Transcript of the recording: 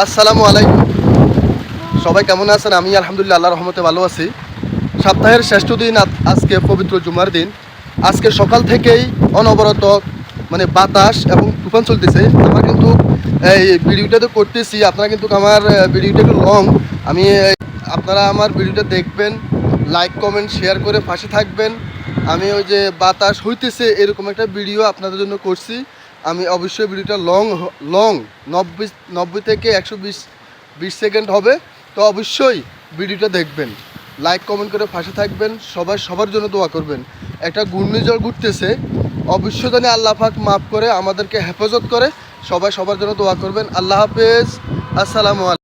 আসসালামু আলাইকুম। সবাই কেমন আছেন? আমি আলহামদুলিল্লাহ আল্লাহর রহমতে ভালো আছি। সপ্তাহের শ্রেষ্ঠ দিন আজকে পবিত্র জুমার দিন। আজকে সকাল থেকেই অনবরত বাতাস এবং তুফান চলতেছে। আমার কিন্তু এই ভিডিওটা তো করতেছি, আপনারা কিন্তু আমার ভিডিওটা একটু লং। আমি আপনারা আমার ভিডিওটা দেখবেন, লাইক কমেন্ট শেয়ার করে পাশে থাকবেন। আমি ওই যে বাতাস হইতেছে এরকম একটা ভিডিও আপনাদের জন্য করছি। আমি অবশ্যই ভিডিওটা লং 90 থেকে 120 সেকেন্ড হবে। তো অবশ্যই ভিডিওটা দেখবেন, লাইক কমেন্ট করে পাশে থাকবেন, সবার জন্য দোয়া করবেন। একটা ঘূর্ণিঝড় ঘুরতেছে, অবশ্যই জানি আল্লাহ পাক মাফ করে আমাদেরকে হেফাজত করে। সবাই সবার জন্য দোয়া করবেন। আল্লাহ হাফেজ, আসসালামু আলাইকুম।